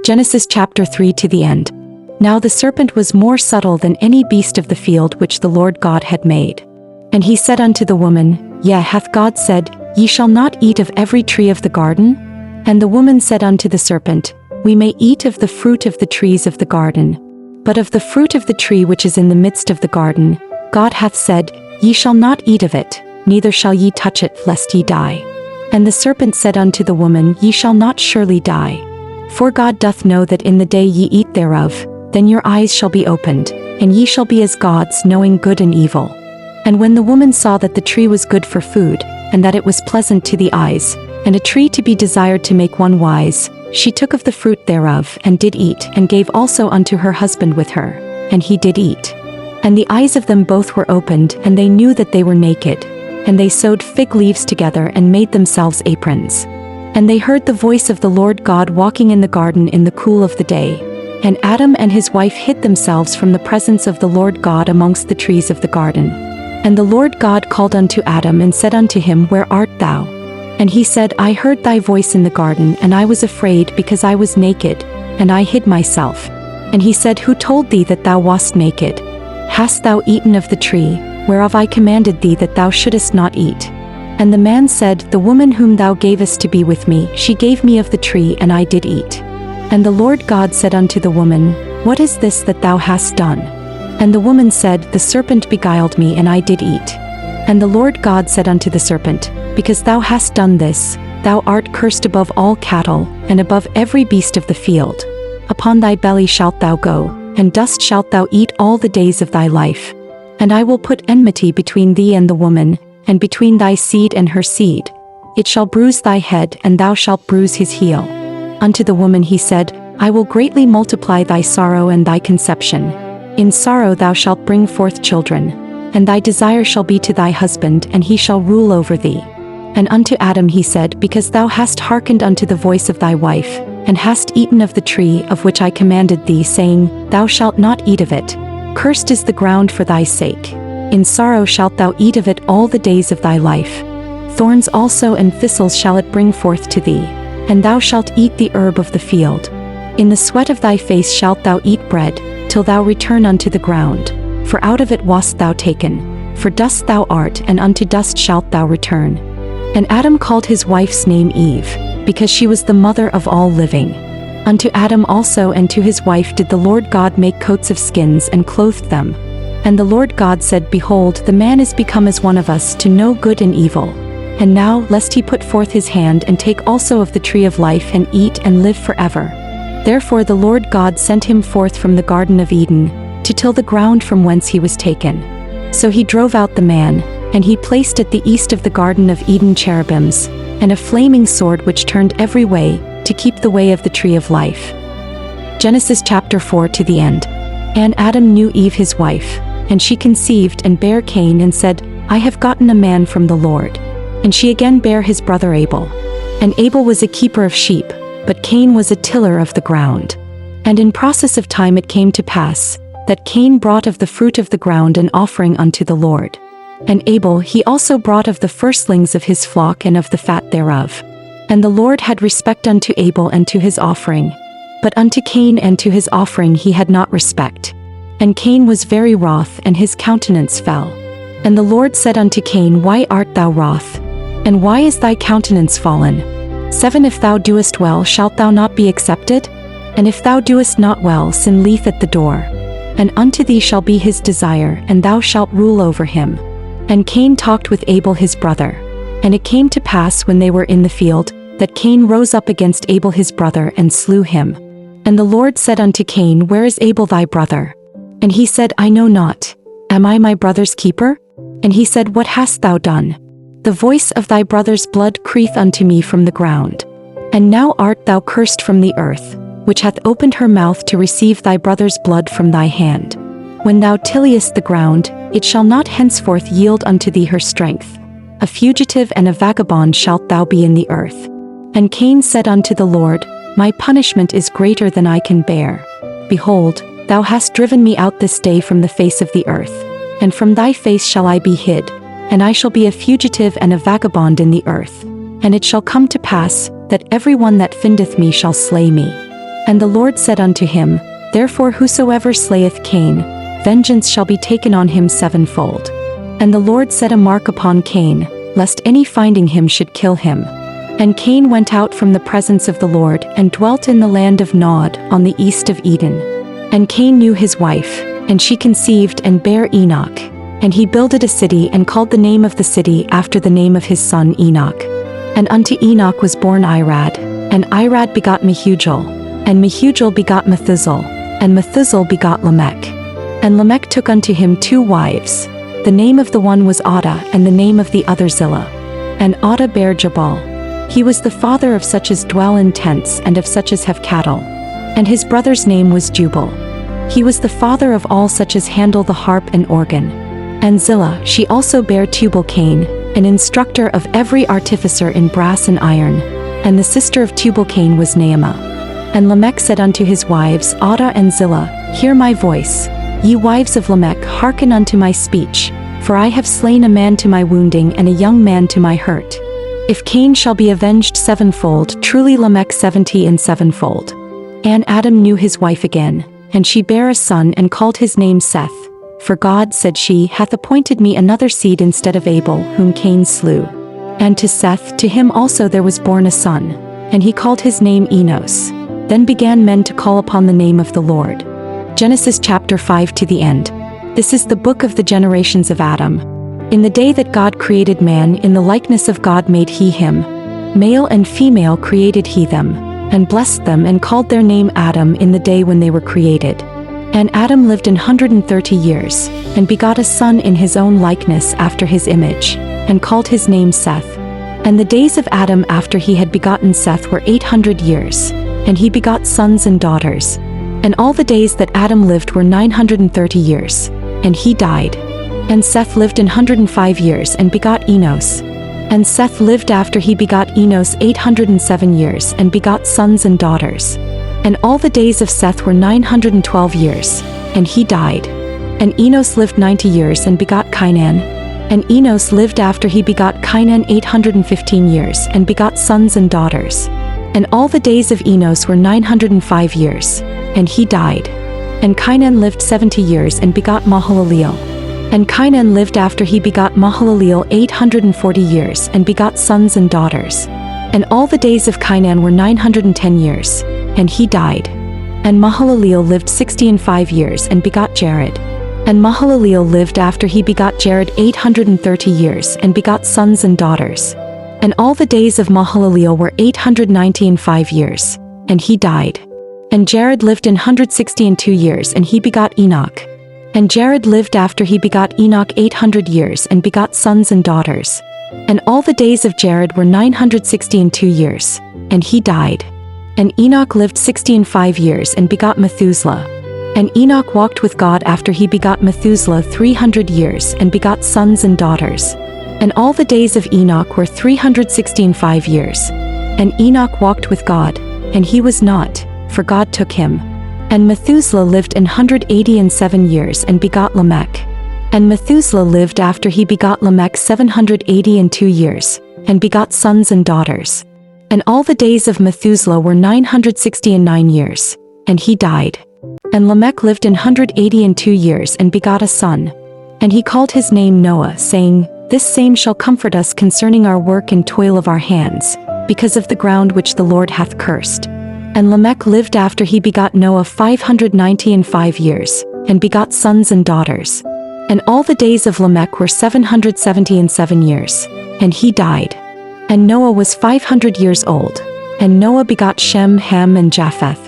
Genesis chapter 3 to the end. Now the serpent was more subtle than any beast of the field which the Lord God had made. And he said unto the woman, Yea, hath God said, Ye shall not eat of every tree of the garden? And the woman said unto the serpent, We may eat of the fruit of the trees of the garden. But of the fruit of the tree which is in the midst of the garden, God hath said, Ye shall not eat of it, neither shall ye touch it, lest ye die. And the serpent said unto the woman, Ye shall not surely die. For God doth know that in the day ye eat thereof, then your eyes shall be opened, and ye shall be as gods, knowing good and evil. And when the woman saw that the tree was good for food, and that it was pleasant to the eyes, and a tree to be desired to make one wise, she took of the fruit thereof, and did eat, and gave also unto her husband with her, and he did eat. And the eyes of them both were opened, and they knew that they were naked. And they sewed fig leaves together, and made themselves aprons. And they heard the voice of the Lord God walking in the garden in the cool of the day. And Adam and his wife hid themselves from the presence of the Lord God amongst the trees of the garden. And the Lord God called unto Adam and said unto him, Where art thou? And he said, I heard thy voice in the garden, and I was afraid, because I was naked, and I hid myself. And he said, Who told thee that thou wast naked? Hast thou eaten of the tree, whereof I commanded thee that thou shouldest not eat? And the man said, The woman whom thou gavest to be with me, she gave me of the tree, and I did eat. And the Lord God said unto the woman, What is this that thou hast done? And the woman said, The serpent beguiled me, and I did eat. And the Lord God said unto the serpent, Because thou hast done this, thou art cursed above all cattle, and above every beast of the field. Upon thy belly shalt thou go, and dust shalt thou eat all the days of thy life. And I will put enmity between thee and the woman, and between thy seed and her seed. It shall bruise thy head, and thou shalt bruise his heel. Unto the woman he said, I will greatly multiply thy sorrow and thy conception. In sorrow thou shalt bring forth children, and thy desire shall be to thy husband, and he shall rule over thee. And unto Adam he said, Because thou hast hearkened unto the voice of thy wife, and hast eaten of the tree of which I commanded thee, saying, Thou shalt not eat of it. Cursed is the ground for thy sake. In sorrow shalt thou eat of it all the days of thy life. Thorns also and thistles shall it bring forth to thee, and thou shalt eat the herb of the field. In the sweat of thy face shalt thou eat bread, till thou return unto the ground. For out of it wast thou taken. For dust thou art, and unto dust shalt thou return. And Adam called his wife's name Eve, because she was the mother of all living. Unto Adam also and to his wife did the Lord God make coats of skins, and clothed them. And the Lord God said, Behold, the man is become as one of us, to know good and evil. And now, lest he put forth his hand, and take also of the tree of life, and eat, and live forever. Therefore the Lord God sent him forth from the Garden of Eden, to till the ground from whence he was taken. So he drove out the man, and he placed at the east of the Garden of Eden cherubims, and a flaming sword which turned every way, to keep the way of the tree of life. Genesis chapter 4 to the end. And Adam knew Eve his wife, and she conceived and bare Cain, and said, I have gotten a man from the Lord. And she again bare his brother Abel. And Abel was a keeper of sheep, but Cain was a tiller of the ground. And in process of time it came to pass, that Cain brought of the fruit of the ground an offering unto the Lord. And Abel he also brought of the firstlings of his flock and of the fat thereof. And the Lord had respect unto Abel and to his offering, but unto Cain and to his offering he had not respect. And Cain was very wroth, and his countenance fell. And the Lord said unto Cain, Why art thou wroth? And why is thy countenance fallen? 7 If thou doest well, shalt thou not be accepted? And if thou doest not well, sin lieth at the door. And unto thee shall be his desire, and thou shalt rule over him. And Cain talked with Abel his brother. And it came to pass when they were in the field, that Cain rose up against Abel his brother, and slew him. And the Lord said unto Cain, Where is Abel thy brother? And he said, I know not. Am I my brother's keeper? And he said, What hast thou done? The voice of thy brother's blood crieth unto me from the ground. And now art thou cursed from the earth, which hath opened her mouth to receive thy brother's blood from thy hand. When thou tillest the ground, it shall not henceforth yield unto thee her strength. A fugitive and a vagabond shalt thou be in the earth. And Cain said unto the Lord, My punishment is greater than I can bear. Behold, thou hast driven me out this day from the face of the earth, and from thy face shall I be hid, and I shall be a fugitive and a vagabond in the earth. And it shall come to pass, that every one that findeth me shall slay me. And the Lord said unto him, Therefore whosoever slayeth Cain, vengeance shall be taken on him sevenfold. And the Lord set a mark upon Cain, lest any finding him should kill him. And Cain went out from the presence of the Lord and dwelt in the land of Nod on the east of Eden. And Cain knew his wife, and she conceived and bare Enoch. And he builded a city and called the name of the city after the name of his son Enoch. And unto Enoch was born Irad, and Irad begot Mehujael, and Mehujael begot Methusael, and Methusael begot Lamech. And Lamech took unto him 2 wives. The name of the one was Adah, and the name of the other Zillah. And Adah bare Jabal. He was the father of such as dwell in tents and of such as have cattle. And his brother's name was Jubal. He was the father of all such as handle the harp and organ. And Zillah, she also bare Tubal-Cain, an instructor of every artificer in brass and iron. And the sister of Tubal-Cain was Naamah. And Lamech said unto his wives Adah and Zillah, Hear my voice. Ye wives of Lamech, hearken unto my speech. For I have slain a man to my wounding and a young man to my hurt. If Cain shall be avenged sevenfold, truly Lamech 70 and sevenfold. And Adam knew his wife again, and she bare a son and called his name Seth. For God, said she, hath appointed me another seed instead of Abel, whom Cain slew. And to Seth, to him also there was born a son, and he called his name Enos. Then began men to call upon the name of the Lord. Genesis chapter 5 to the end. This is the book of the generations of Adam. In the day that God created man, in the likeness of God made he him. Male and female created he them, and blessed them and called their name Adam in the day when they were created. And Adam lived 130 years, and begot a son in his own likeness after his image, and called his name Seth. And the days of Adam after he had begotten Seth were 800 years, and he begot sons and daughters. And all the days that Adam lived were 930 years, and he died. And Seth lived 105 years and begot Enos. And Seth lived after he begot Enos 807 years and begot sons and daughters. And all the days of Seth were 912 years, and he died. And Enos lived 90 years and begot Cainan. And Enos lived after he begot Cainan 815 years and begot sons and daughters. And all the days of Enos were 905 years, and he died. And Cainan lived 70 years and begot Mahalaleel. And Cainan lived after he begot Mahalaleel 840 years and begot sons and daughters. And all the days of Cainan were 910 years, and he died. And Mahalaleel lived 65 years and begot Jared. And Mahalaleel lived after he begot Jared 830 years and begot sons and daughters. And all the days of Mahalaleel were 895 years, and he died. And Jared lived 162 years and he begot Enoch. And Jared lived after he begot Enoch 800 years and begot sons and daughters. And all the days of Jared were 962 years, and he died. And Enoch lived 65 years and begot Methuselah. And Enoch walked with God after he begot Methuselah 300 years and begot sons and daughters. And all the days of Enoch were 365 years. And Enoch walked with God, and he was not, for God took him. And Methuselah lived 187 years and begot Lamech. And Methuselah lived after he begot Lamech 782 years, and begot sons and daughters. And all the days of Methuselah were 969 years, and he died. And Lamech lived 182 years and begot a son. And he called his name Noah, saying, This same shall comfort us concerning our work and toil of our hands, because of the ground which the Lord hath cursed. And Lamech lived after he begot Noah 595 years, and begot sons and daughters. And all the days of Lamech were 777 years, and he died. And Noah was 500 years old. And Noah begot Shem, Ham, and Japheth.